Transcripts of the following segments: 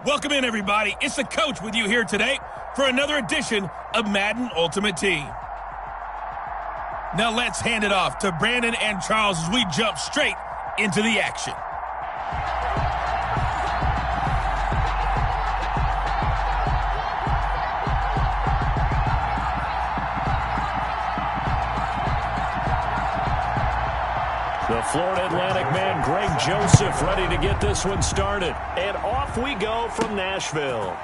Welcome in, everybody. It's the coach with you here today for another edition of Madden Ultimate Team. Now let's hand it off to Brandon and Charles as we jump straight into the action. The Florida Atlantic man, Greg Joseph, ready to get this one started. And off we go from Nashville.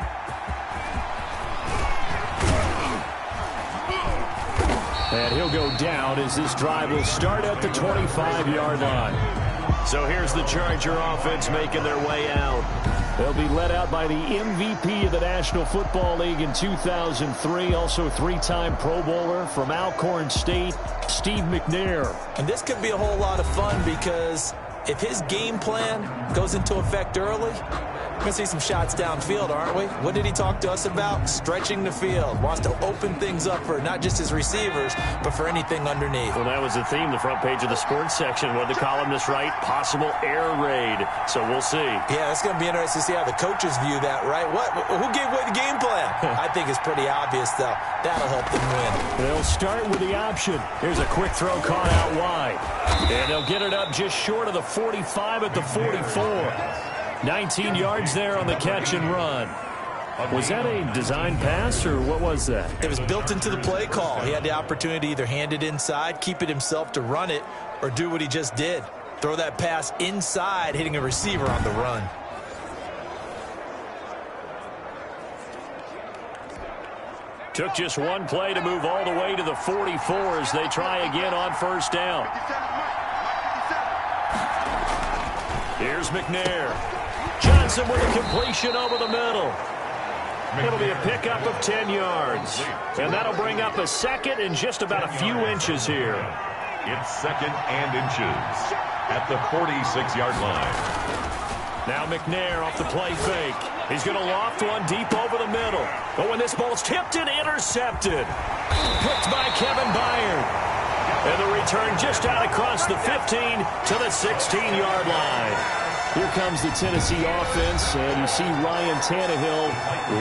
And he'll go down as this drive will start at the 25-yard line. So here's the Charger offense making their way out. They'll be led out by the MVP of the National Football League in 2003, also three-time Pro Bowler from Alcorn State, Steve McNair. And this could be a whole lot of fun because if his game plan goes into effect early, we're going to see some shots downfield, aren't we? What did he talk to us about? Stretching the field. Wants to open things up for not just his receivers, but for anything underneath. Well, that was the theme, the front page of the sports section. What did the columnist write? Possible air raid. So we'll see. Yeah, it's going to be interesting to see how the coaches view that, right? Who gave away the game plan? I think it's pretty obvious, though. That'll help them win. They'll start with the option. Here's a quick throw caught out wide. And they'll get it up just short of the 45 at the 44. 19 yards there on the catch and run. Was that a design pass, or what was that? It was built into the play call. He had the opportunity to either hand it inside, keep it himself to run it, or do what he just did. Throw that pass inside, hitting a receiver on the run. Took just one play to move all the way to the 44 as they try again on first down. Here's McNair. Johnson with a completion over the middle. It'll be a pickup of 10 yards. And that'll bring up a second and just about a few inches here. It's second and inches at the 46-yard line. Now McNair off the play fake. He's going to loft one deep over the middle. But when this ball's tipped and intercepted. Picked by Kevin Byard. And the return just out across the 15 to the 16-yard line. Here comes the Tennessee offense, and you see Ryan Tannehill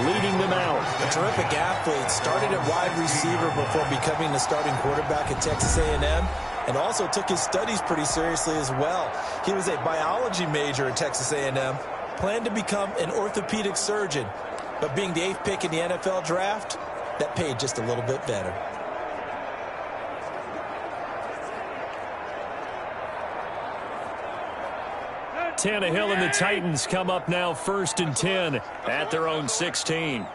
leading them out. A terrific athlete. Started at wide receiver before becoming the starting quarterback at Texas A&M, and also took his studies pretty seriously as well. He was a biology major at Texas A&M, planned to become an orthopedic surgeon, but being the 8th pick in the NFL draft, that paid just a little bit better. Tannehill and the Titans come up now 1st and 10 at their own 16.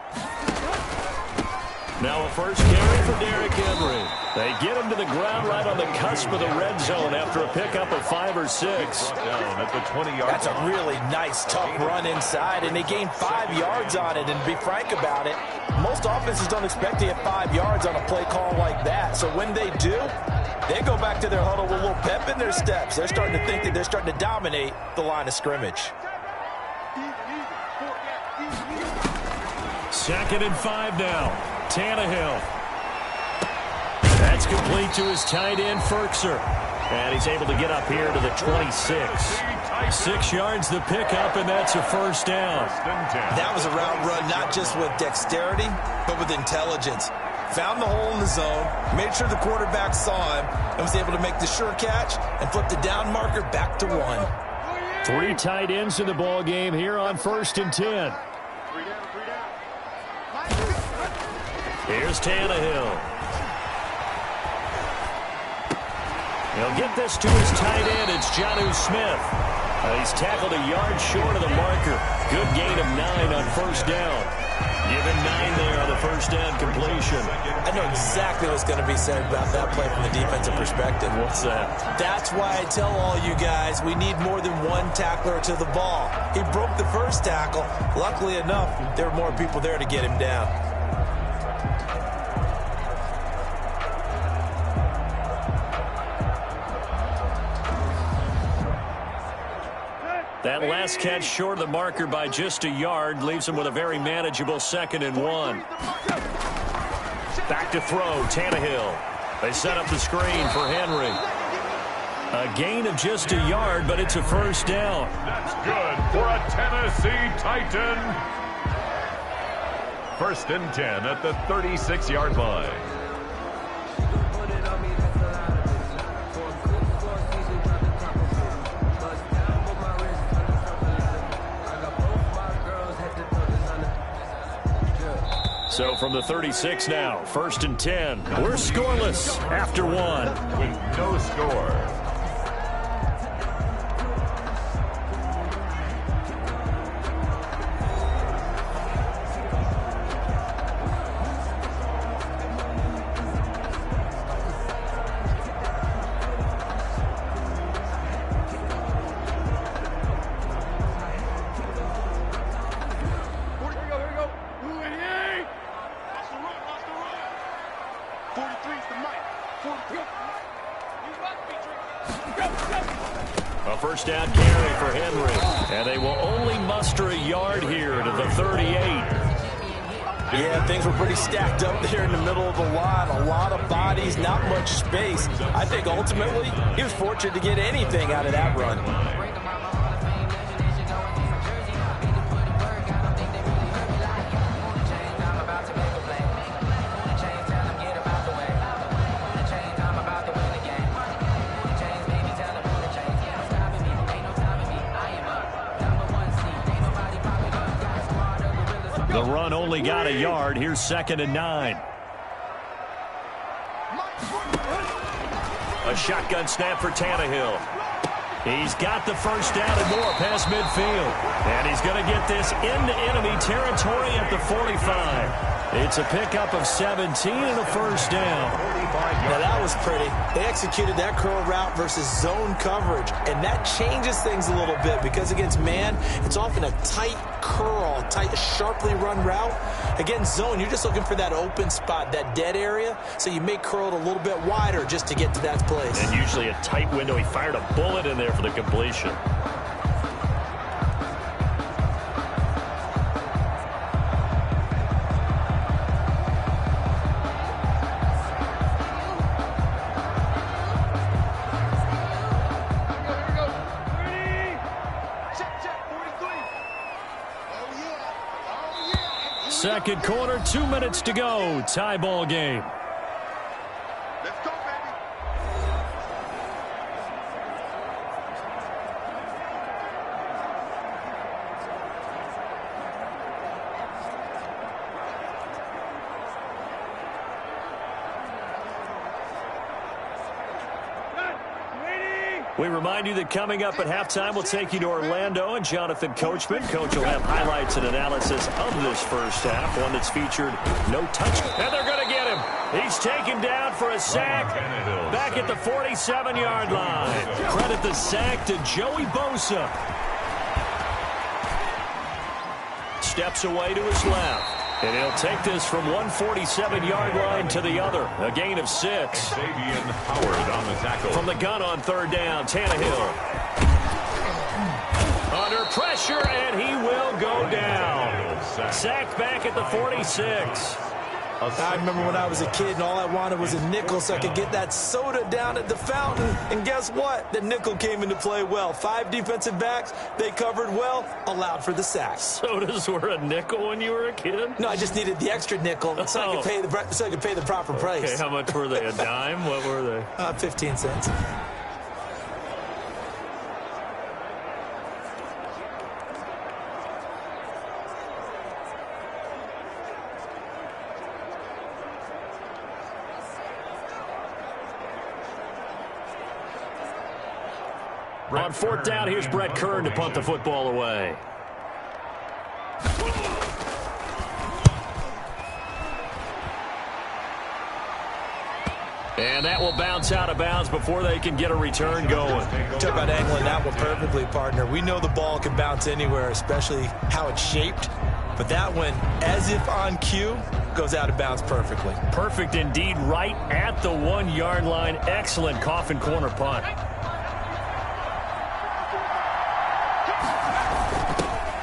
Now a first carry for Derrick Henry. They get him to the ground right on the cusp of the red zone after a pickup of 5 or 6. Down at the 20-yard That's a really nice, tough run inside, and they gained 5 yards on it. And to be frank about it, most offenses don't expect to get 5 yards on a play call like that. So when they do, they go back to their huddle with a little pep in their steps. They're starting to think that they're starting to dominate the line of scrimmage. 2nd and 5 now. Tannehill. That's complete to his tight end, Ferkser. And he's able to get up here to the 26. 6 yards the pickup, and that's a first down. That was a route run not just with dexterity, but with intelligence. Found the hole in the zone, made sure the quarterback saw him, and was able to make the sure catch and flip the down marker back to 1. 3 tight ends in the ball game here on 1st and 10. Here's Tannehill. He'll get this to his tight end. It's Jonnu Smith. He's tackled a yard short of the marker. Good gain of 9 on first down. Given 9 there on the first down completion. I know exactly what's going to be said about that play from the defensive perspective. What's that? That's why I tell all you guys we need more than one tackler to the ball. He broke the first tackle. Luckily enough, there were more people there to get him down. That last catch short of the marker by just a yard leaves him with a very manageable 2nd and 1. Back to throw, Tannehill. They set up the screen for Henry. A gain of just a yard, but it's a first down. That's good for a Tennessee Titan. 1st and 10 at the 36-yard line. So from the 36 now, 1st and 10. We're scoreless after one. With no score. A first down carry for Henry. And they will only muster a yard here to the 38. Yeah, things were pretty stacked up there in the middle of the line. A lot of bodies, not much space. I think ultimately he was fortunate to get anything out of that run. The run only got a yard. Here's 2nd and 9. A shotgun snap for Tannehill. He's got the first down and more past midfield. And he's going to get this into enemy territory at the 45. It's a pickup of 17 and a first down. Now that was pretty. They executed that curl route versus zone coverage, and that changes things a little bit because against man, it's often a tight curl, tight, sharply run route. Against zone, you're just looking for that open spot, that dead area, so you may curl it a little bit wider just to get to that place. And usually a tight window. He fired a bullet in there for the completion. Second quarter, 2 minutes to go. Tie ball game. Let's go, baby. We remind you that coming up at halftime, we'll take you to Orlando and Jonathan Coachman. Coach will have highlights and analysis of this first half, one that's featured no touch. And they're going to get him. He's taken down for a sack back at the 47-yard line. Credit the sack to Joey Bosa. Steps away to his left. And he'll take this from one 47-yard line to the other. A gain of 6. Xavier Howard on the tackle. From the gun on 3rd down, Tannehill. Under pressure, and he will go down. Sacked back at the 46. I remember when I was a kid and all I wanted was a nickel so I could get that soda down at the fountain. And guess what? The nickel came into play well. 5 defensive backs, they covered well, allowed for the sack. Sodas were a nickel when you were a kid? No, I just needed the extra nickel so I could pay the proper price. Okay, how much were they? A dime? What were they? 15 cents. On 4th down, here's Brett Kern to punt the football away. And that will bounce out of bounds before they can get a return going. Talk about angling that one perfectly, partner. We know the ball can bounce anywhere, especially how it's shaped. But that one, as if on cue, goes out of bounds perfectly. Perfect indeed, right at the 1-yard line. Excellent coffin corner punt.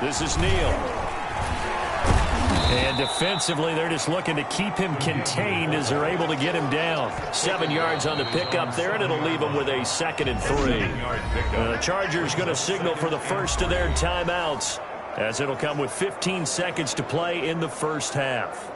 This is Neal. And defensively, they're just looking to keep him contained as they're able to get him down. 7 yards on the pickup there, and it'll leave him with a 2nd and 3. The Chargers going to signal for the first of their timeouts, as it'll come with 15 seconds to play in the first half.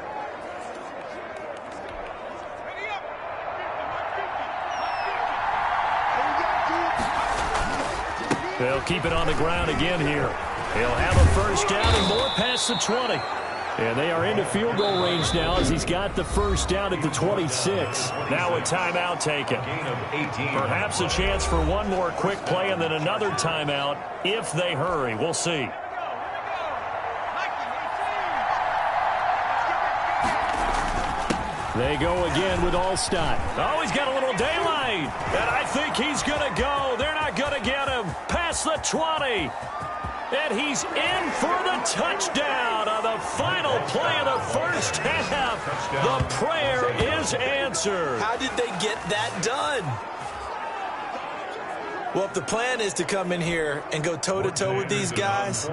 They'll keep it on the ground again here. He'll have a first down and more past the 20. And they are into field goal range now as he's got the first down at the 26. Now a timeout taken. Perhaps a chance for one more quick play and then another timeout if they hurry. We'll see. They go again with Allstott. Oh, he's got a little daylight. And I think he's going to go. They're not going to get him. Past the 20. And he's in for the touchdown on the final play of the first half. The prayer is answered. How did they get that done? Well, if the plan is to come in here and go toe-to-toe with these guys,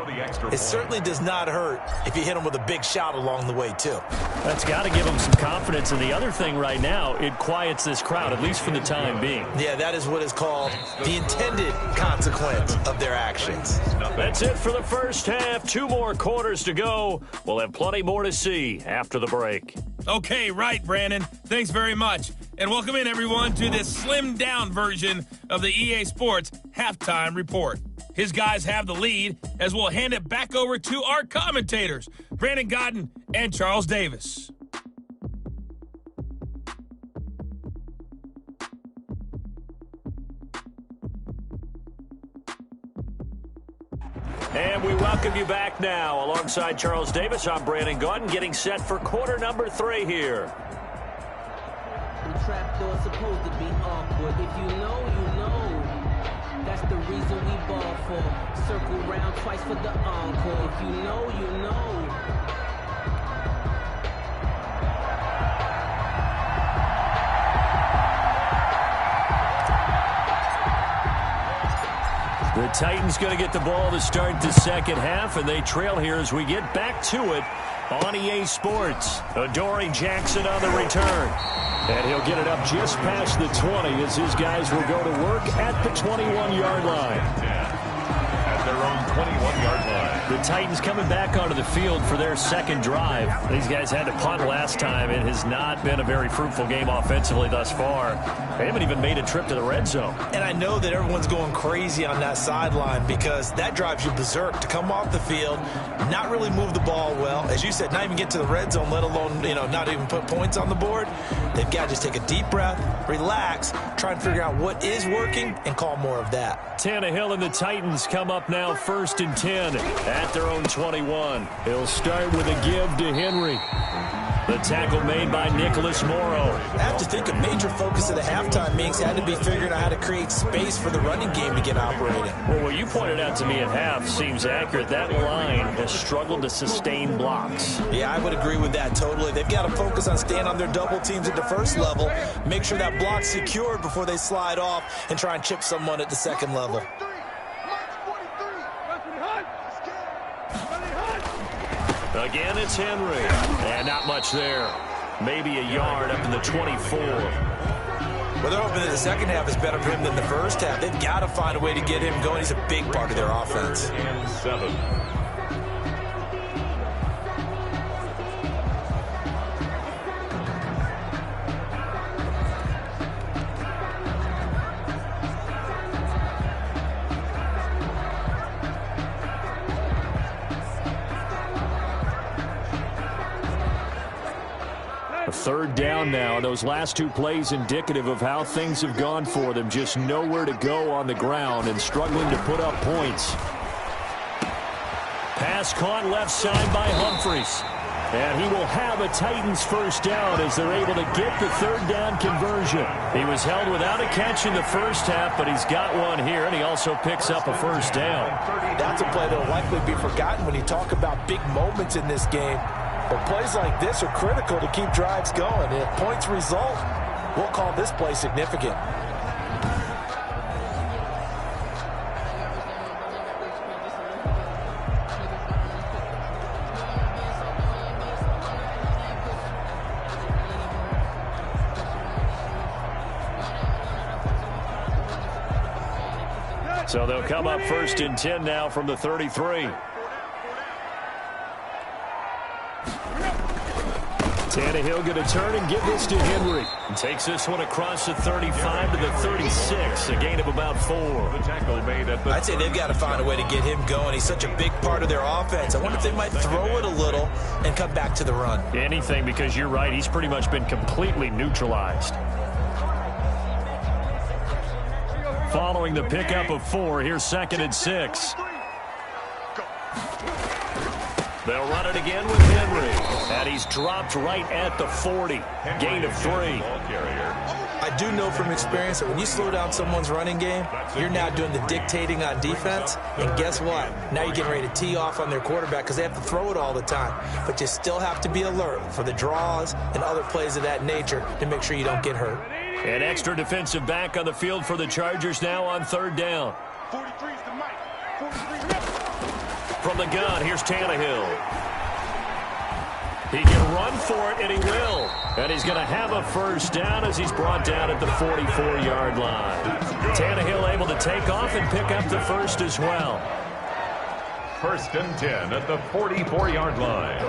it certainly does not hurt if you hit them with a big shot along the way, too. That's got to give them some confidence. And the other thing right now, it quiets this crowd, at least for the time being. Yeah, that is what is called the intended consequence of their actions. That's it for the first half. 2 more quarters to go. We'll have plenty more to see after the break. Okay, right, Brandon. Thanks very much. And welcome in, everyone, to this slimmed-down version of the EA Sports Halftime Report. His guys have the lead as we'll hand it back over to our commentators, Brandon Godden and Charles Davis. And we welcome you back now. Alongside Charles Davis, I'm Brandon Godden, getting set for quarter number 3 here. The trapdoor's supposed to be awkward. If you know, you know. That's the reason we ball for. Circle round twice for the encore. If you know, you know. The Titans going to get the ball to start the second half, and they trail here as we get back to it on EA Sports. Adoree Jackson on the return. And he'll get it up just past the 20 as his guys will go to work at the 21-yard line. At their own 21-yard line. The Titans coming back onto the field for their second drive. These guys had to punt last time. It has not been a very fruitful game offensively thus far. They haven't even made a trip to the red zone. And I know that everyone's going crazy on that sideline because that drives you berserk to come off the field, not really move the ball well. As you said, not even get to the red zone, let alone, not even put points on the board. They've got to just take a deep breath, relax, try and figure out what is working, and call more of that. Tannehill and the Titans come up now 1st and 10 at their own 21. He'll start with a give to Henry. The tackle made by Nicholas Morrow. I have to think a major focus of the halftime meetings had to be figuring out how to create space for the running game to get operating. Well, what you pointed out to me at half seems accurate. That line has struggled to sustain blocks. Yeah, I would agree with that totally. They've got to focus on staying on their double teams at the first level, make sure that block's secured before they slide off and try and chip someone at the second level. Again, it's Henry. And not much there. Maybe a yard up in the 24. Well, they're hoping that the second half is better for him than the first half. They've got to find a way to get him going. He's a big part of their offense. And 7. Third down now. Those last 2 plays indicative of how things have gone for them. Just nowhere to go on the ground and struggling to put up points. Pass caught left side by Humphries. And he will have a Titans first down as they're able to get the third down conversion. He was held without a catch in the first half, but he's got one here, and he also picks up a first down. That's a play that will likely be forgotten when you talk about big moments in this game. But plays like this are critical to keep drives going. And if points result, we'll call this play significant. So they'll come up 1st and 10 now from the 33. Tannehill going to turn and give this to Henry. And takes this one across the 35 to the 36, a gain of about 4. The tackle made at the I'd say they've got to find a way to get him going. He's such a big part of their offense. I wonder if they might throw it a little and come back to the run. Anything, because you're right. He's pretty much been completely neutralized. Following the pickup of 4, here's 2nd and 6. They'll run it again with Henry. And he's dropped right at the 40. Gain of 3. I do know from experience that when you slow down someone's running game, you're now doing the dictating on defense. And guess what? Now you're getting ready to tee off on their quarterback because they have to throw it all the time. But you still have to be alert for the draws and other plays of that nature to make sure you don't get hurt. An extra defensive back on the field for the Chargers now on 3rd down. 43 is the mic. 43. From the gun, here's Tannehill. He can run for it, and he will. And he's going to have a 1st down as he's brought down at the 44-yard line. Tannehill able to take off and pick up the 1st as well. 1st and 10 at the 44-yard line.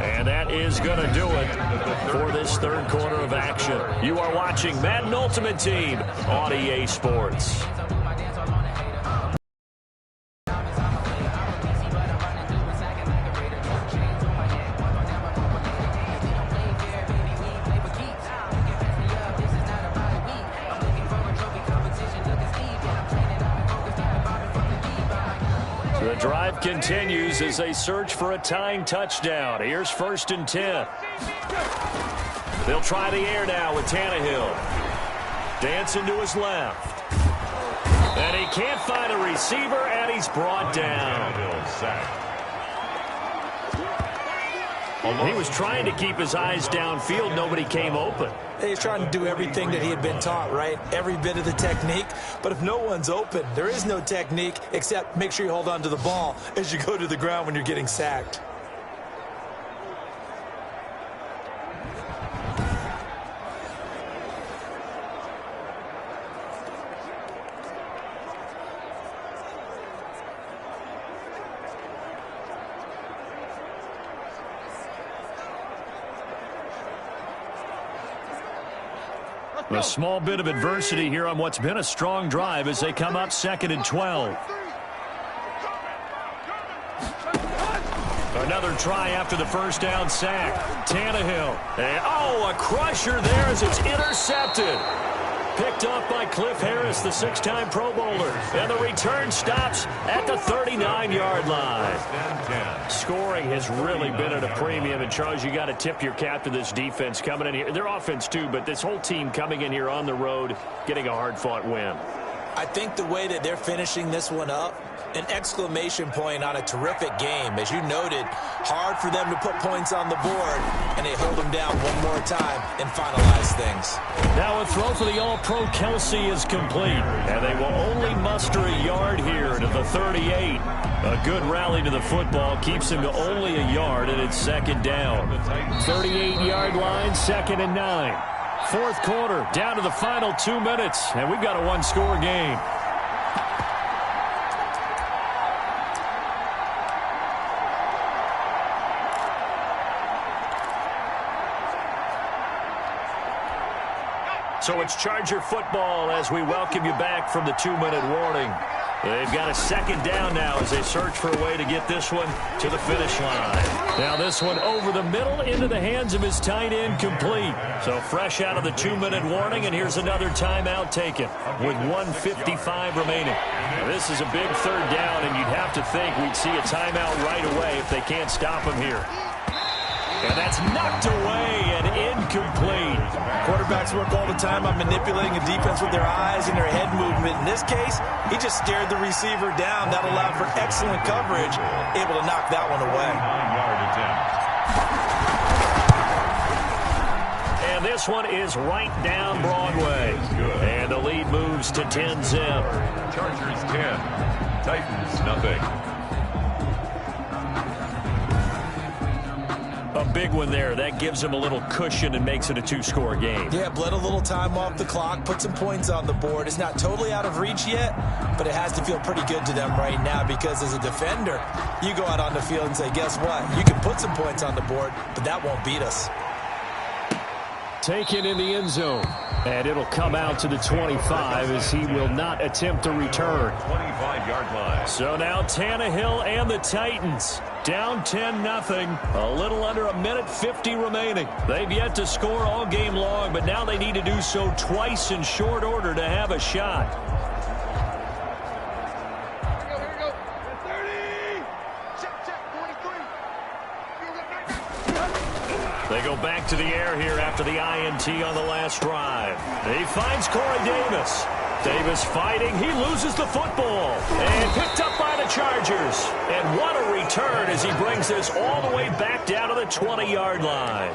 And that is going to do it for this 3rd quarter of action. You are watching Madden Ultimate Team on EA Sports. The drive continues as they search for a tying touchdown. Here's 1st and 10. They'll try the air now with Tannehill. Dancing to his left. And he can't find a receiver, and he's brought down. He was trying to keep his eyes downfield. Nobody came open. He's trying to do everything that he had been taught, right? Every bit of the technique. But if no one's open, there is no technique except make sure you hold on to the ball as you go to the ground when you're getting sacked. A small bit of adversity here on what's been a strong drive as they come up 2nd and 12. Another try after the 1st down sack. Tannehill. And, a crusher there as it's intercepted. Picked off by Cliff Harris, the 6-time Pro Bowler. And the return stops at the 39-yard line. Scoring has really been at a premium. And, Charles, you got to tip your cap to this defense coming in here. Their offense, too, but this whole team coming in here on the road, getting a hard-fought win. I think the way that they're finishing this one up, an exclamation point on a terrific game. As you noted, hard for them to put points on the board, and they hold them down one more time and finalize things. Now a throw for the All-Pro Kelsey is complete, and they will only muster a yard here to the 38. A good rally to the football keeps him to only a yard, and it's 2nd down. 38-yard line, 2nd and 9. 4th quarter, down to the final 2 minutes, and we've got a one-score game. So it's Charger football as we welcome you back from the 2-minute warning. They've got a second down now as they search for a way to get this one to the finish line. Now this one over the middle into the hands of his tight end, complete. So fresh out of the 2-minute warning, and here's another timeout taken with 1:55 remaining. Now, this is a big third down, and you'd have to think we'd see a timeout right away if they can't stop him here. And that's knocked away and incomplete. Quarterbacks work all the time on manipulating a defense with their eyes and their head movement. In this case, he just stared the receiver down. That allowed for excellent coverage, able to knock that one away. 9-yard attempt. And this one is right down Broadway. And the lead moves to 10-zip. Chargers 10, Titans nothing. A big one there. That gives him a little cushion and makes it a 2-score game. Yeah, bled a little time off the clock, put some points on the board. It's not totally out of reach yet, but it has to feel pretty good to them right now because as a defender, you go out on the field and say, guess what? You can put some points on the board, but that won't beat us. Taken in the end zone. And it'll come out to the 25 as he will not attempt to return. 25-yard line. So now Tannehill and the Titans down 10-0. A little under a minute 50 remaining. They've yet to score all game long, but now they need to do so twice in short order to have a shot. Here we go. 30. Check, 43. They go back to the air here after the INT on the last drive. He finds Corey Davis. Davis fighting. He loses the football. And picked up by the Chargers. And what a return as he brings this all the way back down to the 20-yard line.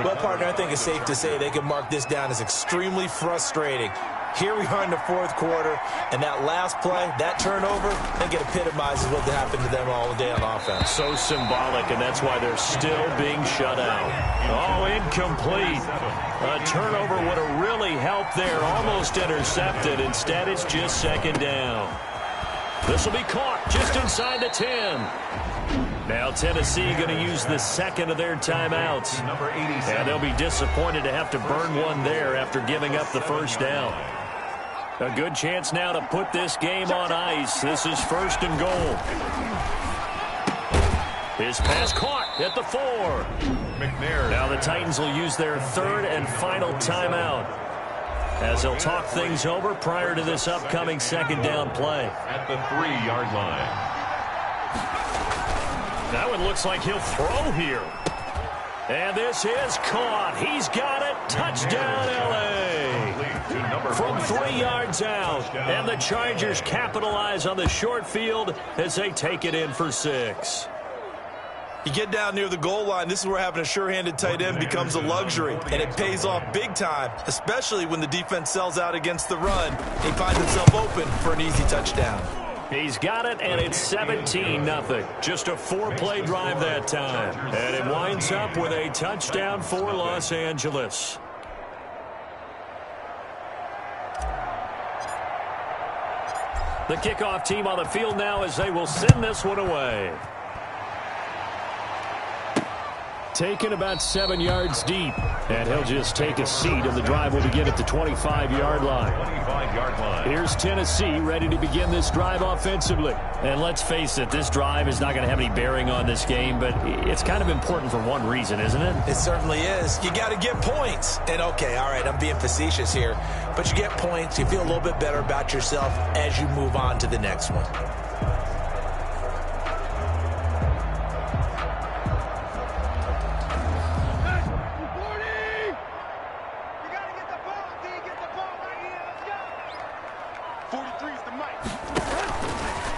Well, partner, I think it's safe to say they can mark this down as extremely frustrating. Here we are in the fourth quarter, and that last play, that turnover, I think it epitomizes what happened to them all day on offense. So symbolic, and that's why they're still being shut out. Oh, incomplete. A turnover would have really helped there, almost intercepted. Instead, it's just second down. This will be caught just inside the 10. Now Tennessee going to use the second of their timeouts. Number 87. And they'll be disappointed to have to burn one there after giving up the first down. A good chance now to put this game on ice. This is first and goal. His pass caught at the 4. McNair. Now the Titans will use their third and final timeout as they'll talk things over prior to this upcoming second down play. At the 3-yard line. That one looks like he'll throw here. And this is caught. He's got it. Touchdown, L.A. From 3 yards out. And the Chargers capitalize on the short field as they take it in for 6. You get down near the goal line, this is where having a sure-handed tight end becomes a luxury, and it pays off big time, especially when the defense sells out against the run. He finds himself open for an easy touchdown. He's got it, and it's 17-0. Just a 4-play drive that time. And it winds up with a touchdown for Los Angeles. The kickoff team on the field now as they will send this one away. Taken about 7 yards deep. And he'll just take a seat, and the drive will begin at the 25-yard line. 25-yard line. Here's Tennessee ready to begin this drive offensively. And let's face it, this drive is not going to have any bearing on this game, but it's kind of important for one reason, isn't it? It certainly is. You got to get points. And, okay, all right, I'm being facetious here, but you get points, you feel a little bit better about yourself as you move on to the next one.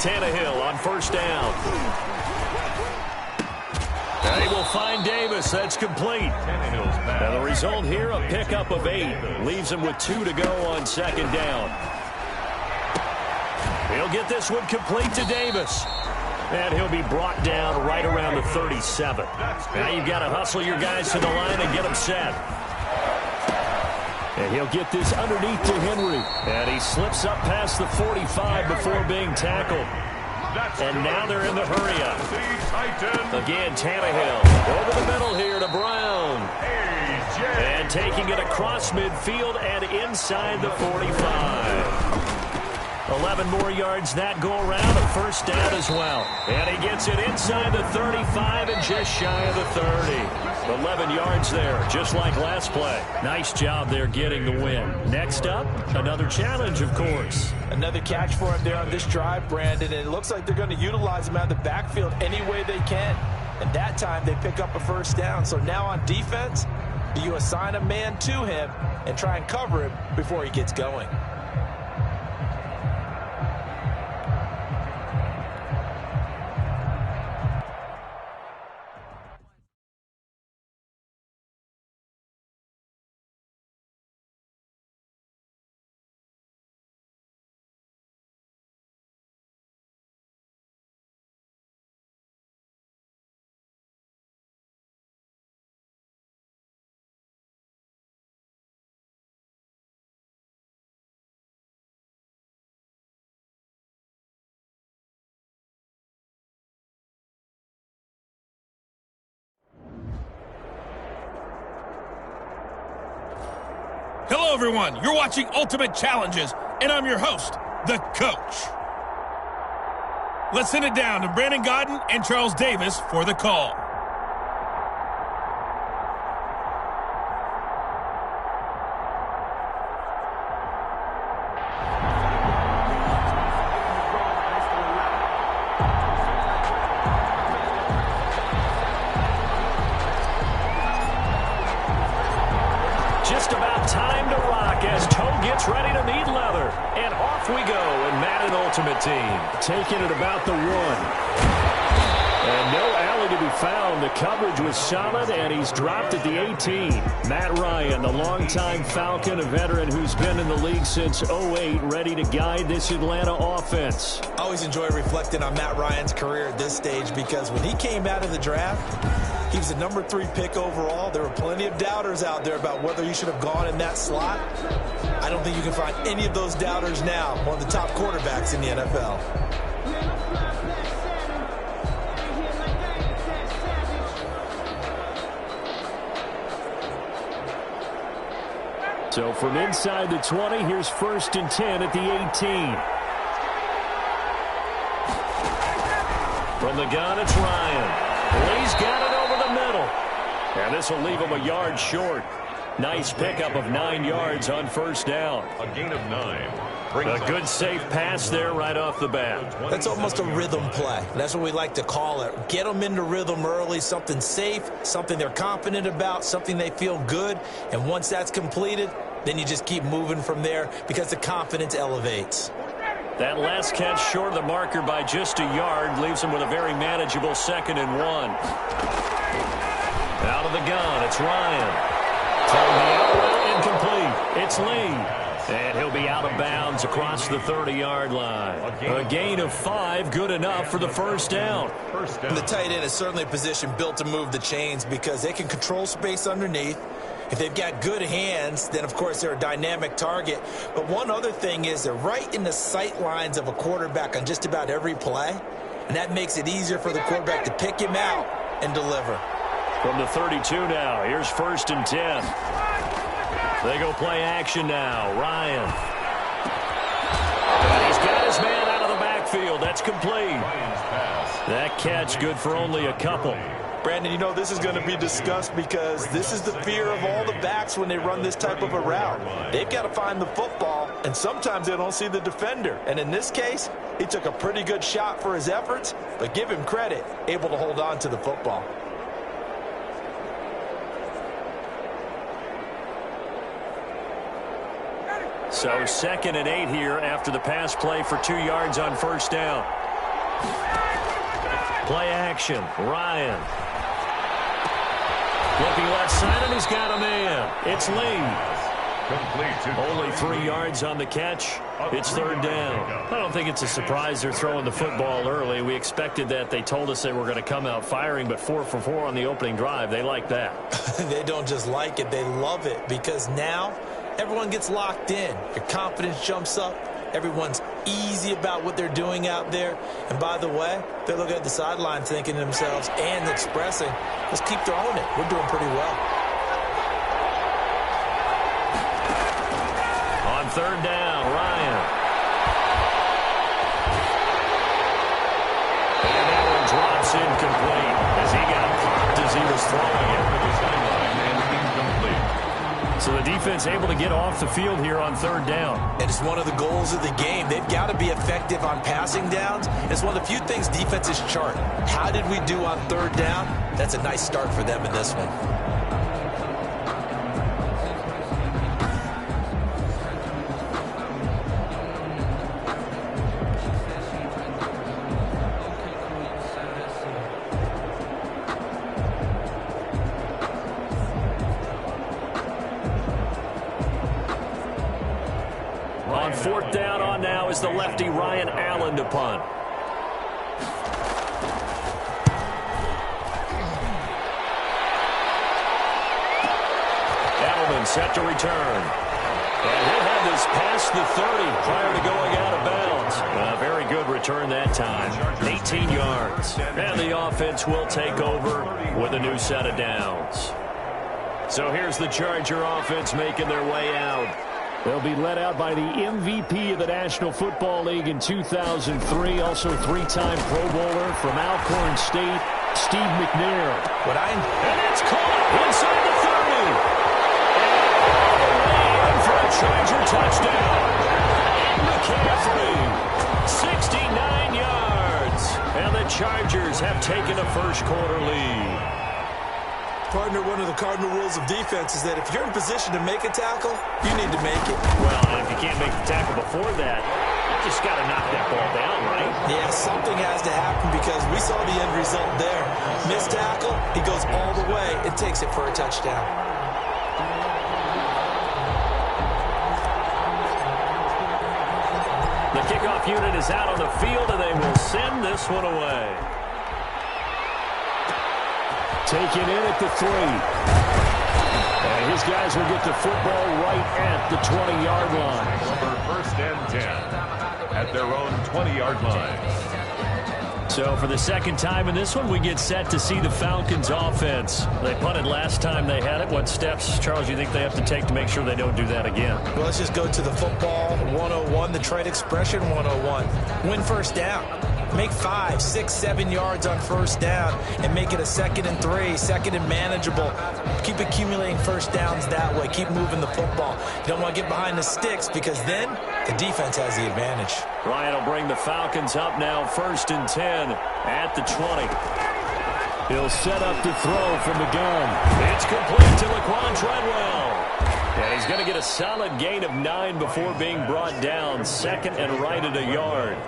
Tannehill on first down. They will find Davis. That's complete. And the result here, a pickup of 8. Leaves him with 2 to go on second down. He'll get this one complete to Davis. And he'll be brought down right around the 37. Now you've got to hustle your guys to the line and get them set. And he'll get this underneath to Henry. And he slips up past the 45 before being tackled. And now they're in the hurry-up. Again, Tannehill over the middle here to Brown. And taking it across midfield and inside the 45. 11 more yards that go around, a first down as well. And he gets it inside the 35 and just shy of the 30. 11 yards there, just like last play. Nice job there getting the win. Next up, another challenge, of course. Another catch for him there on this drive, Brandon, and it looks like they're going to utilize him out of the backfield any way they can. And that time they pick up a first down. So now on defense, do you assign a man to him and try and cover him before he gets going? Hello, everyone. You're watching Ultimate Challenges, and I'm your host, The Coach. Let's send it down to Brandon Godden and Charles Davis for the call. Just about time to rock as Toe gets ready to meet leather. And off we go in Madden Ultimate Team. Taking it about the 1. And no alley to be found. The coverage was solid, and he's dropped at the 18. Matt Ryan, the longtime Falcon, a veteran who's been in the league since 08, ready to guide this Atlanta offense. I always enjoy reflecting on Matt Ryan's career at this stage because when he came out of the draft, he was the number 3 pick overall. There were plenty of doubters out there about whether he should have gone in that slot. I don't think you can find any of those doubters now. One of the top quarterbacks in the NFL. So from inside the 20, here's 1st and 10 at the 18. From the gun, it's Ryan. He's got it over the middle. And this will leave him a yard short. Nice pickup of 9 yards on first down. A gain of 9. A good safe pass there right off the bat. That's almost a rhythm play. That's what we like to call it. Get them into rhythm early, something safe, something they're confident about, something they feel good. And once that's completed, then you just keep moving from there because the confidence elevates. That last catch short of the marker by just a yard leaves him with a very manageable 2nd and 1. Out of the gun, it's Ryan. From the outlet, incomplete. It's Lee. And he'll be out of bounds across the 30-yard line. A gain of 5, good enough for the first down. The tight end is certainly a position built to move the chains because they can control space underneath. If they've got good hands, then, of course, they're a dynamic target. But one other thing is they're right in the sight lines of a quarterback on just about every play. And that makes it easier for the quarterback to pick him out and deliver. From the 32 now, here's 1st and 10. They go play action now. Ryan. And he's got his man out of the backfield. That's complete. That catch good for only a couple. Brandon, you know this is going to be discussed because this is the fear of all the backs when they run this type of a route. They've got to find the football, and sometimes they don't see the defender. And in this case, he took a pretty good shot for his efforts, but give him credit, able to hold on to the football. So 2nd and 8 here after the pass play for 2 yards on first down. Play action, Ryan. Looking left side, and he's got a man. It's Lee. Only 3 yards on the catch. It's 3rd down. I don't think it's a surprise they're throwing the football early. We expected that. They told us they were going to come out firing, but 4 for 4 on the opening drive. They like that. They don't just like it. They love it because now everyone gets locked in. Your confidence jumps up. Everyone's easy about what they're doing out there. And by the way, they look at the sideline thinking to themselves and expressing, let's keep throwing it. We're doing pretty well. On 3rd down, Ryan. It's incomplete as he got popped as he was throwing it. So the defense able to get off the field here on third down. And it's one of the goals of the game. They've got to be effective on passing downs. It's one of the few things defenses chart. How did we do on third down? That's a nice start for them in this one. On fourth down on now is the lefty Ryan Allen to punt. Edelman set to return. And he'll have this past the 30 prior to going out of bounds. A very good return that time. 18 yards. And the offense will take over with a new set of downs. So here's the Charger offense making their way out. They'll be led out by the MVP of the National Football League in 2003, also three-time Pro Bowler from Alcorn State, Steve McNair. And it's caught inside the 30. And for a Charger touchdown. McCaffrey, 69 yards. And the Chargers have taken a first-quarter lead. Partner, one of the cardinal rules of defense is that if you're in position to make a tackle, you need to make it. Well, and if you can't make the tackle before that, you just got to knock that ball down, right? Yeah, something has to happen because we saw the end result there. Missed tackle, he goes all the way and takes it for a touchdown. The kickoff unit is out on the field, and they will send this one away. Taken in at the 3. And his guys will get the football right at the 20-yard line. For first and 10 at their own 20-yard line. So for the second time in this one, we get set to see the Falcons offense. They punted last time they had it. What steps, Charles, you think they have to take to make sure they don't do that again? Well, let's just go to the football 101, the trade expression 101. Win first down. Make 5, 6, 7 yards on first down and make it a 2nd and 3, 2nd and manageable. Keep accumulating first downs that way. Keep moving the football. You don't want to get behind the sticks because then the defense has the advantage. Ryan will bring the Falcons up now, 1st and 10 at the 20. He'll set up to throw from the gun. It's complete to Laquan Treadwell. And he's going to get a solid gain of 9 before being brought down. 2nd and right at a yard.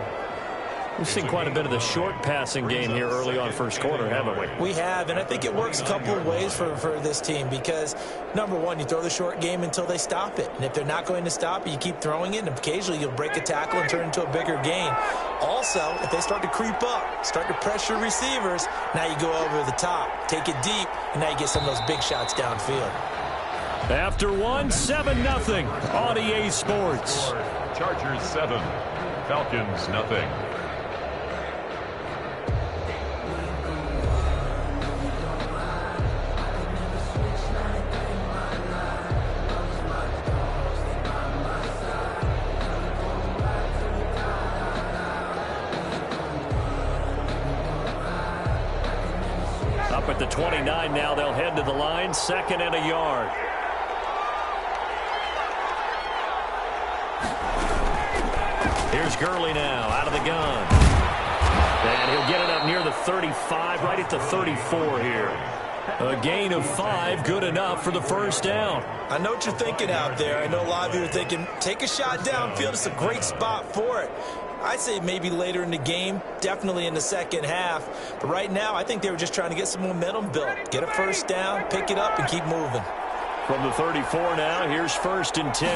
We've seen quite a bit of the short passing game here early on first quarter, haven't we? We have, and I think it works a couple of ways for this team because, number one, you throw the short game until they stop it. And if they're not going to stop it, you keep throwing it, and occasionally you'll break a tackle and turn it into a bigger gain. Also, if they start to creep up, start to pressure receivers, now you go over the top, take it deep, and now you get some of those big shots downfield. After 1, 7-0 on EA Sports. Chargers 7, Falcons nothing. Up at the 29 now, they'll head to the line, 2nd and a yard. Here's Gurley now, out of the gun. And he'll get it up near the 35, right at the 34 here. A gain of 5, good enough for the first down. I know what you're thinking out there. I know a lot of you are thinking, take a shot downfield. It's a great spot for it. I'd say maybe later in the game, definitely in the second half. But right now, I think they were just trying to get some momentum built. Get a first down, pick it up, and keep moving. From the 34 now, here's 1st and 10.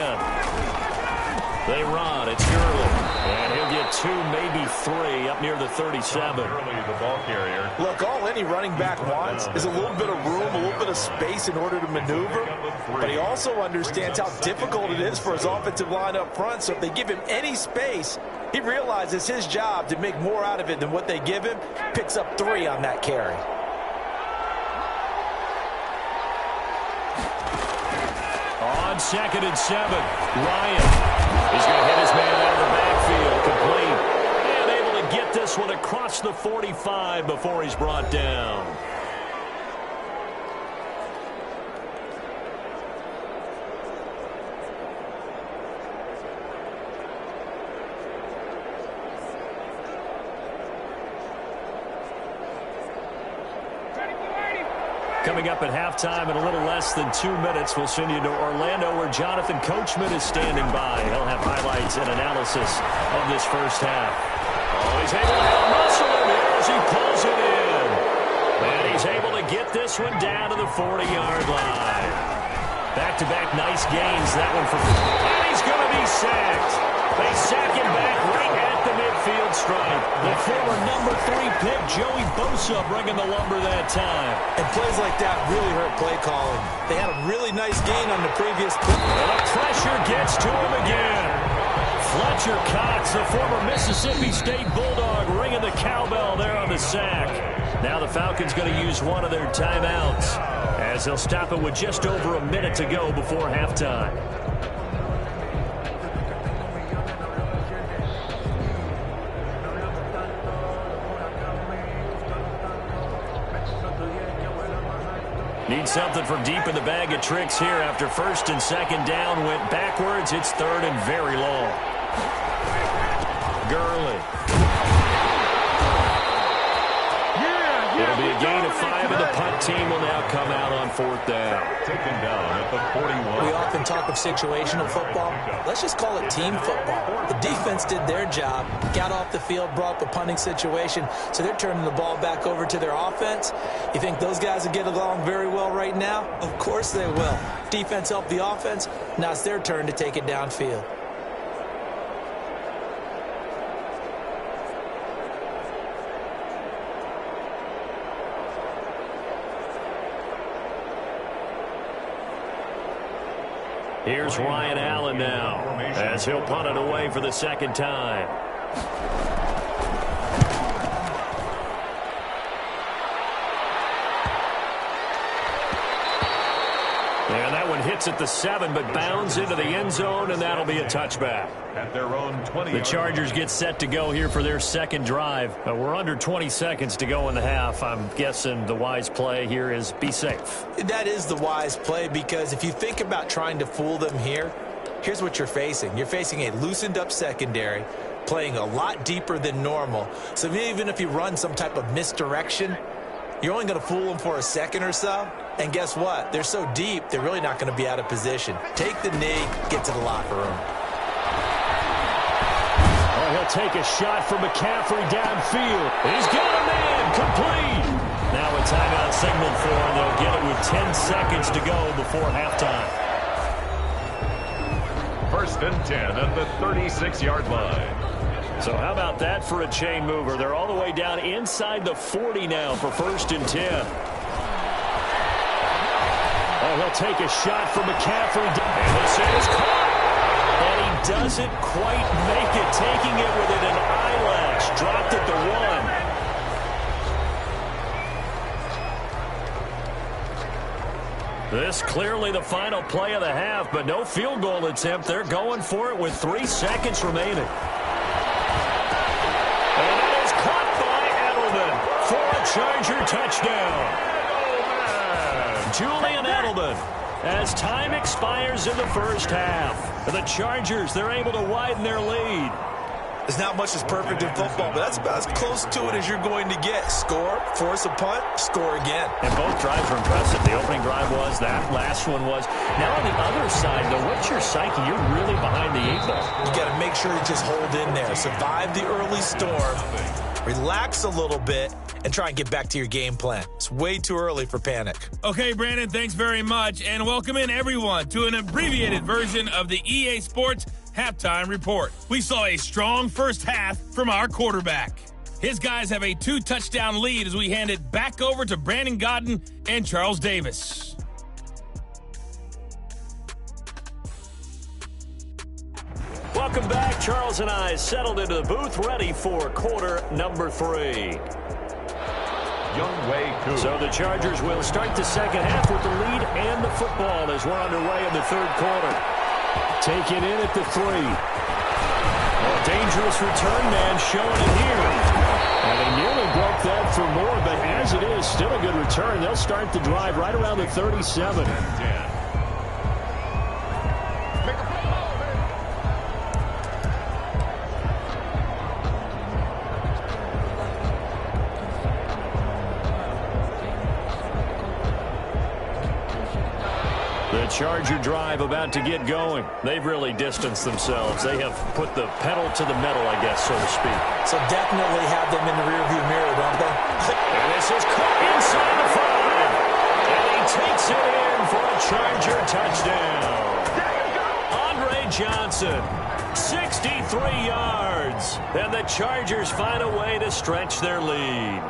They run. It's Gurley. And he'll get 2, maybe 3 up near the 37. Gurley, the ball carrier. Look, all any running back wants is a little bit of room, a little bit of space in order to maneuver. But he also understands how difficult it is for his offensive line up front. So if they give him any space, he realizes his job to make more out of it than what they give him. Picks up 3 on that carry. On 2nd and 7, Ryan is going to hit his man out of the backfield, complete. And able to get this this one across the 45 before he's brought down. Coming up at halftime in a little less than 2 minutes, we'll send you to Orlando where Jonathan Coachman is standing by. He'll have highlights and analysis of this first half. Oh, he's able to muscle him here as he pulls it in. And he's able to get this one down to the 40-yard line. Back-to-back nice gains. That one for... And he's going to be sacked. They sack him back right at the midfield stripe. The former number 3 pick, Joey Bosa, bringing the lumber that time. And plays like that really hurt play calling. They had a really nice gain on the previous play. And the pressure gets to him again. Fletcher Cox, the former Mississippi State Bulldog, ringing the cowbell there on the sack. Now the Falcons going to use one of their timeouts as they'll stop it with just over a minute to go before halftime. Need something from deep in the bag of tricks here after first and second down went backwards. It's third and very long. Gurley. It'll be a gain of 5, and the punt team will now come out on 4th down. Taken down at the 41. We often talk of situational football. Let's just call it team football. The defense did their job, got off the field, brought up a punting situation, so they're turning the ball back over to their offense. You think those guys will get along very well right now? Of course they will. Defense helped the offense. Now it's their turn to take it downfield. Here's Ryan Allen now as he'll punt it away for the second time. And that one hits at the 7, but bounds into the end zone, and that'll be a touchback. At their own 20. The Chargers get set to go here for their second drive. We're under 20 seconds to go in the half. I'm guessing the wise play here is be safe. That is the wise play, because if you think about trying to fool them here, here's what you're facing. You're facing a loosened up secondary, playing a lot deeper than normal. So even if you run some type of misdirection, you're only going to fool them for a second or so. And guess what? They're so deep, they're really not going to be out of position. Take the knee, get to the locker room. Oh, he'll take a shot from McCaffrey downfield. He's got a man complete. Now a timeout signaled for, and they'll get it with 10 seconds to go before halftime. 1st and 10 at the 36-yard line. So how about that for a chain mover? They're all the way down inside the 40 now for 1st and 10. Oh, he'll take a shot from McCaffrey. And this is caught. And he doesn't quite make it, taking it within an eyelash. Dropped at the 1. This clearly the final play of the half, but no field goal attempt. They're going for it with 3 seconds remaining. And it is caught by Edelman for a Charger touchdown. Julian Edelman, as time expires in the first half. The Chargers, they're able to widen their lead. There's not much that's perfect in football, but that's about as close to it as you're going to get. Score, force a punt, score again. And both drives were impressive. The opening drive was, that last one was. Now on the other side, though, what's your psyche? You're really behind the 8 ball. You got to make sure you just hold in there. Survive the early storm. Relax a little bit and try and get back to your game plan. It's way too early for panic. Okay, Brandon, thanks very much. And welcome in, everyone, to an abbreviated version of the EA Sports Halftime Report. We saw a strong first half from our quarterback. His guys have a 2-touchdown lead as we hand it back over to Brandon Godden and Charles Davis. Welcome back. Charles and I settled into the booth, ready for quarter number 3. So the Chargers will start the second half with the lead and the football as we're underway in the third quarter. Take it in at the 3. A dangerous return man showing it here. And they nearly broke that for more, but as it is, still a good return. They'll start the drive right around the 37. The Charger drive about to get going. They've really distanced themselves. They have put the pedal to the metal, I guess, so to speak. So definitely have them in the rearview mirror, don't they? And this is caught inside the 5. And he takes it in for a Charger touchdown. Andre Johnson, 63 yards. And the Chargers find a way to stretch their lead.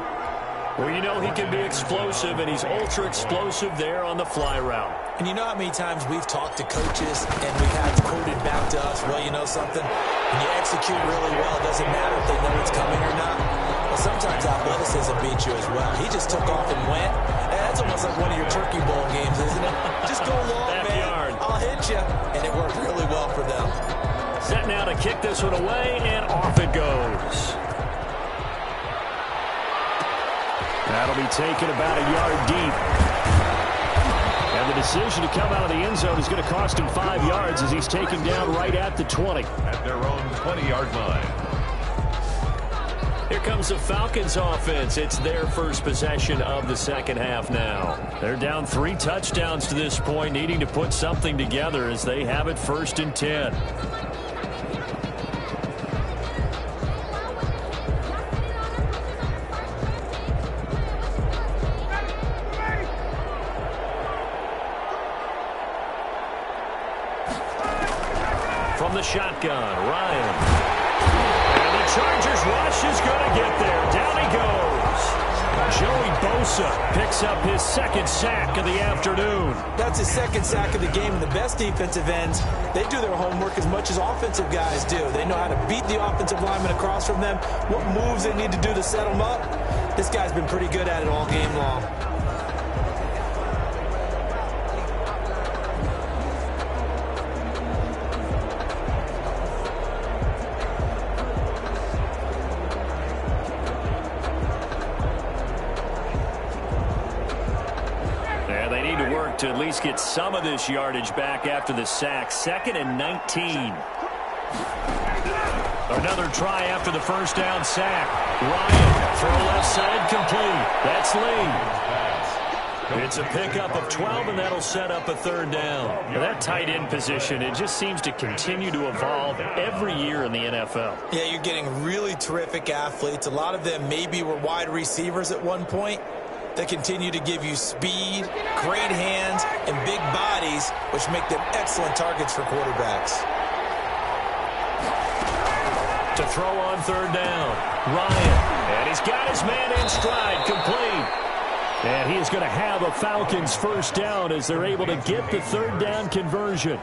Well, you know he can be explosive, and he's ultra-explosive there on the fly route. And you know how many times we've talked to coaches and we've had quoted back to us, well, you know something? When you execute really well, it doesn't matter if they know it's coming or not. But sometimes athleticism beats you as well. He just took off and went. And that's almost like one of your Turkey Bowl games, isn't it? Just go long, Backyard. man. I'll hit you. And it worked really well for them. Set now to kick this one away, and off it goes. That'll be taken about a yard deep. And the decision to come out of the end zone is going to cost him 5 yards as he's taken down right at the 20. At their own 20-yard line. Here comes the Falcons offense. It's their first possession of the second half now. They're down 3 touchdowns to this point, needing to put something together as they have it 1st and 10. From the shotgun, Ryan. And the Chargers rush is going to get there. Down he goes. Joey Bosa picks up his 2nd sack of the afternoon. That's his 2nd sack of the game. And the best defensive ends, they do their homework as much as offensive guys do. They know how to beat the offensive lineman across from them, what moves they need to do to set them up. This guy's been pretty good at it all game long. To at least get some of this yardage back after the sack. 2nd and 19. Another try after the first down sack. Ryan, throw left side complete. That's Lee. It's a pickup of 12, and that'll set up a 3rd down. Now that tight end position, it just seems to continue to evolve every year in the NFL. Yeah, you're getting really terrific athletes. A lot of them maybe were wide receivers at one point. They continue to give you speed, great hands, and big bodies, which make them excellent targets for quarterbacks. To throw on 3rd down, Ryan. And he's got his man in stride, complete. And he is going to have a Falcons 1st down as they're able to get the 3rd down conversion.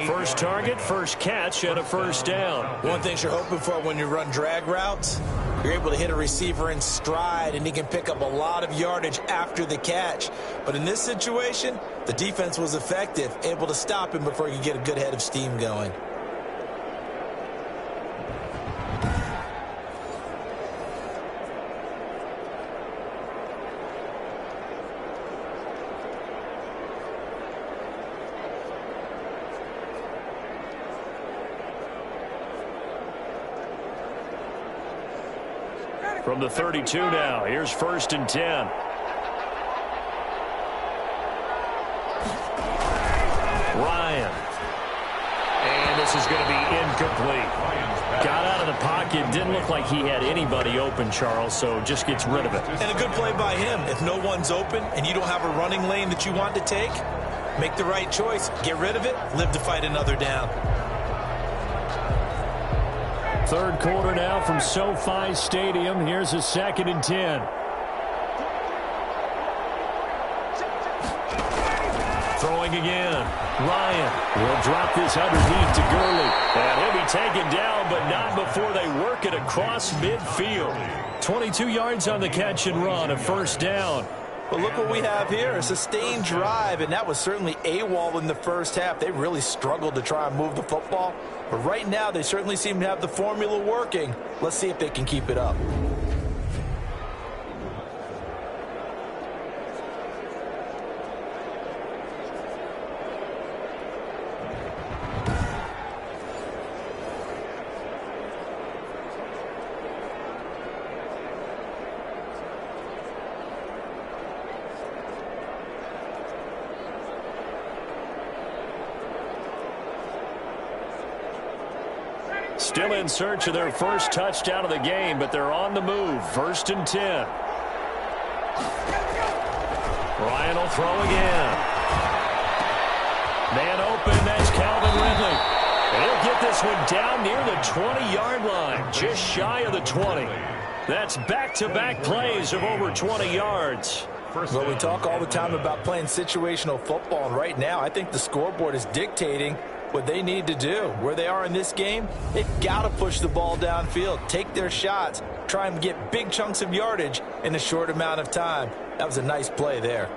First target, first catch, and a 1st down. One thing you're hoping for when you run drag routes, you're able to hit a receiver in stride, and he can pick up a lot of yardage after the catch. But in this situation, the defense was effective, able to stop him before he could get a good head of steam going. From the 32 now, here's 1st and 10. Ryan. And this is going to be incomplete. Got out of the pocket, didn't look like he had anybody open, Charles, so just gets rid of it. And a good play by him. If no one's open and you don't have a running lane that you want to take, make the right choice. Get rid of it, live to fight another down. 3rd quarter now from SoFi Stadium. Here's a 2nd and 10. Throwing again. Ryan will drop this underneath to Gurley. And he'll be taken down, but not before they work it across midfield. 22 yards on the catch and run, a 1st down. But look what we have here, a sustained drive, and that was certainly AWOL in the first half. They really struggled to try and move the football. But right now, they certainly seem to have the formula working. Let's see if they can keep it up. Still in search of their first touchdown of the game, but they're on the move. 1st and 10. Ryan will throw again. Man open, that's Calvin Ridley. And he'll get this one down near the 20-yard line, just shy of the 20. That's back-to-back plays of over 20 yards. Well, we talk all the time about playing situational football, and right now I think the scoreboard is dictating what they need to do. Where they are in this game, they've got to push the ball downfield, take their shots, try and get big chunks of yardage in a short amount of time. That was a nice play there.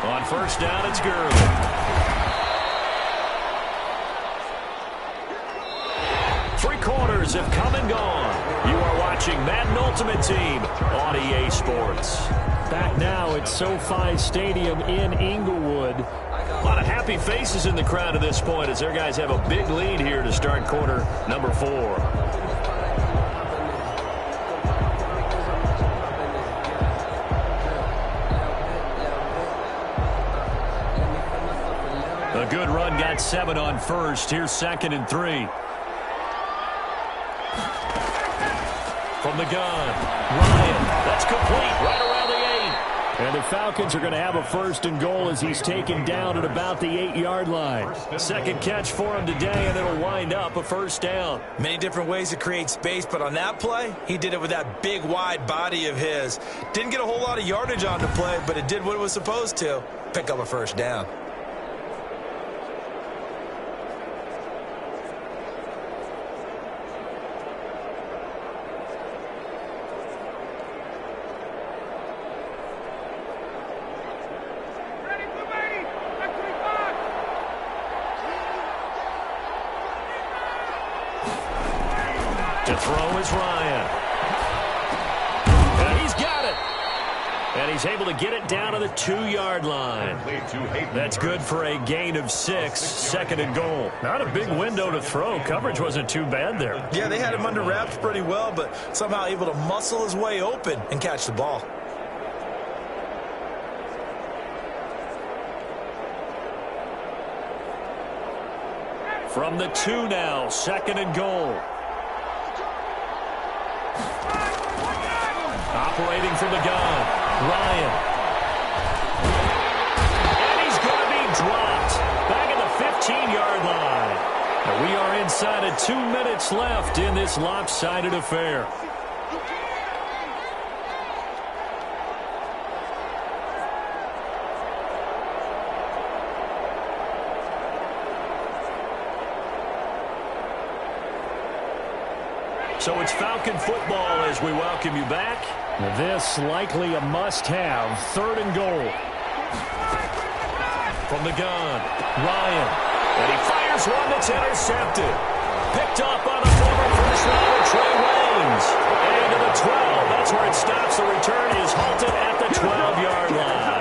On 1st down, it's Gurley. Three quarters have come and gone. You are watching Madden Ultimate Team on EA Sports. Back now at SoFi Stadium in Inglewood. A lot of happy faces in the crowd at this point as their guys have a big lead here to start quarter number 4. A good run got 7 on 1st. Here's 2nd and 3. From the gun, Ryan. That's complete right around the 8. And the Falcons are going to have a 1st and goal as he's taken down at about the 8-yard line. Second catch for him today, and it'll wind up a 1st down. Many different ways to create space, but on that play, he did it with that big, wide body of his. Didn't get a whole lot of yardage on the play, but it did what it was supposed to. Pick up a 1st down. To throw is Ryan. And he's got it. And he's able to get it down to the 2-yard line. That's good for a gain of 6. 2nd and goal. Not a big window to throw. Coverage wasn't too bad there. Yeah, they had him under wraps pretty well, but somehow able to muscle his way open and catch the ball. From the 2 now, 2nd and goal. Operating from the gun, Ryan. And he's going to be dropped. Back at the 15-yard line. And we are inside of 2 minutes left in this lopsided affair. So it's Falcon football as we welcome you back. This likely a must-have. 3rd and goal. From the gun, Ryan. And he fires one that's intercepted. Picked up on the former first-rounder Trey Waynes. And to the 12. That's where it stops. The return is halted at the 12-yard line.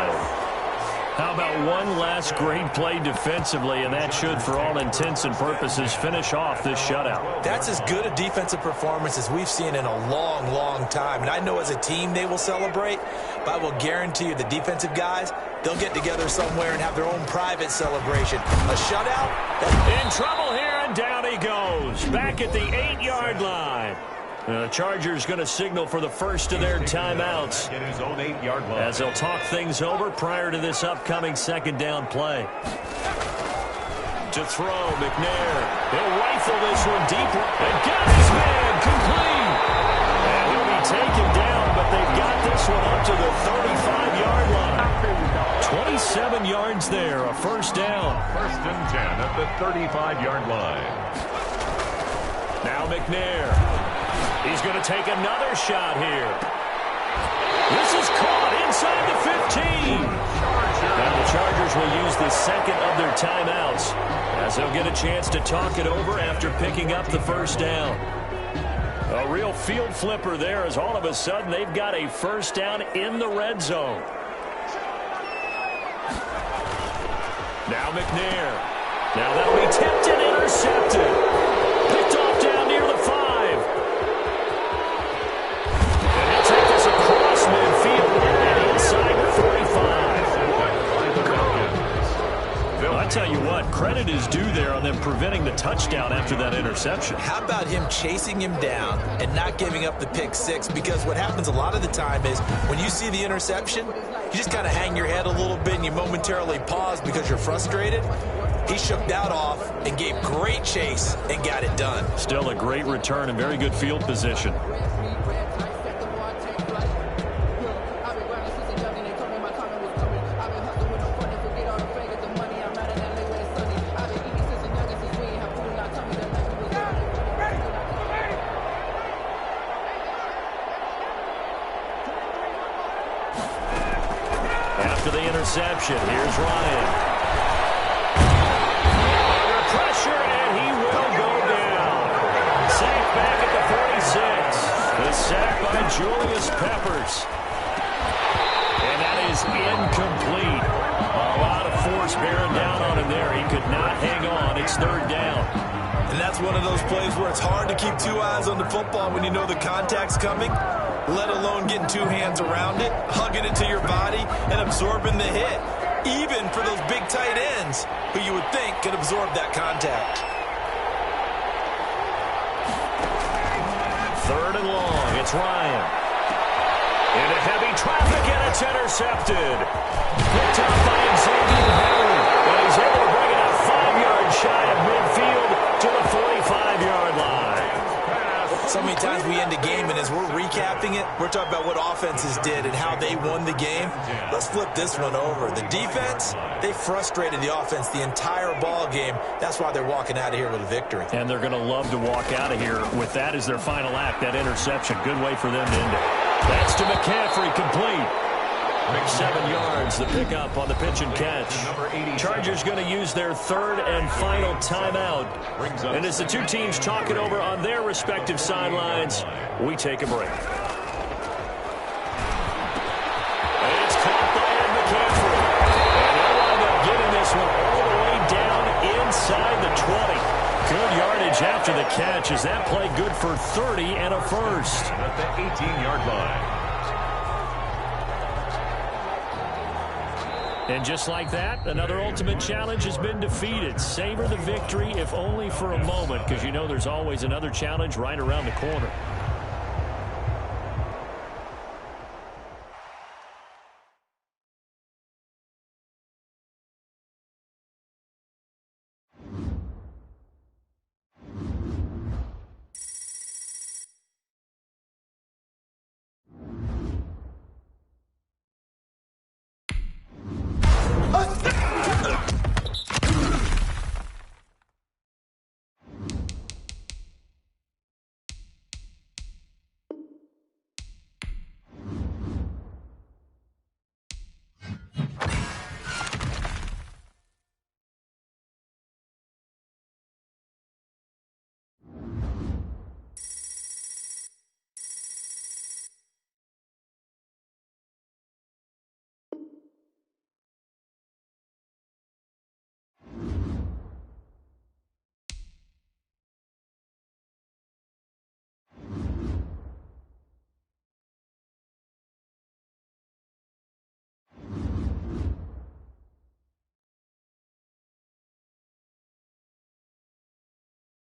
How about one last great play defensively, and that should, for all intents and purposes, finish off this shutout. That's as good a defensive performance as we've seen in a long, long time. And I know as a team they will celebrate, but I will guarantee you the defensive guys, they'll get together somewhere and have their own private celebration. A shutout? In trouble here, and down he goes. Back at the 8-yard line. The Chargers going to signal for the first of their timeouts as they'll talk things over prior to this upcoming 2nd down play. To throw, McNair. He'll rifle this one deeper and got his man complete. And he'll be taken down, but they've got this one up to the 35-yard line. 27 yards there, a 1st down. 1st and 10 at the 35-yard line. Now McNair. He's going to take another shot here. This is caught inside the 15. Now the Chargers will use the 2nd of their timeouts as they'll get a chance to talk it over after picking up the 1st down. A real field flipper there as all of a sudden they've got a first down in the red zone. Now McNair. Now that'll be tipped and intercepted. Picked off down near the 5. And he'll take this across midfield and inside the 45. I tell you what, credit is due there on them preventing the touchdown after that interception. How about him chasing him down and not giving up the pick 6? Because what happens a lot of the time is when you see the interception, you just kind of hang your head a little bit and you momentarily pause because you're frustrated. He shook that off and gave great chase and got it done. Still a great return and very good field position. After the interception, here's Ryan. Under pressure, and he will go down. Sacked back at the 46. The sack by Julius Peppers. And that is incomplete. A lot of force bearing down on him there. He could not hang on. It's third down. And that's one of those plays where it's hard to keep 2 eyes on the football when you know the contact's coming, let alone getting 2 hands around it, hugging it to your body, and absorbing the hit, even for those big tight ends who you would think could absorb that contact. Third and long. It's Ryan. Into heavy traffic, and it's intercepted. Picked up by Xavier Howard, and he's able to bring it up 5 yards shy of midfield to the 45-yard line. So many times we end a game, and as we're recapping it, we're talking about what offenses did and how they won the game. Let's flip this one over. The defense, they frustrated the offense the entire ball game. That's why they're walking out of here with a victory. And they're going to love to walk out of here with that as their final act, that interception. Good way for them to end it. That's to McCaffrey, complete. 7 yards, the pickup on the pitch and catch. Chargers going to use their third and final timeout. And as the two teams talk it over on their respective sidelines, we take a break. And it's caught by Ed McCaffrey. And they'll wind up getting this one all the way down inside the 20. Good yardage after the catch. Is that play good for 30 and a first? At the 18-yard line. And just like that, another ultimate challenge has been defeated. Savor the victory, if only for a moment, because you know there's always another challenge right around the corner.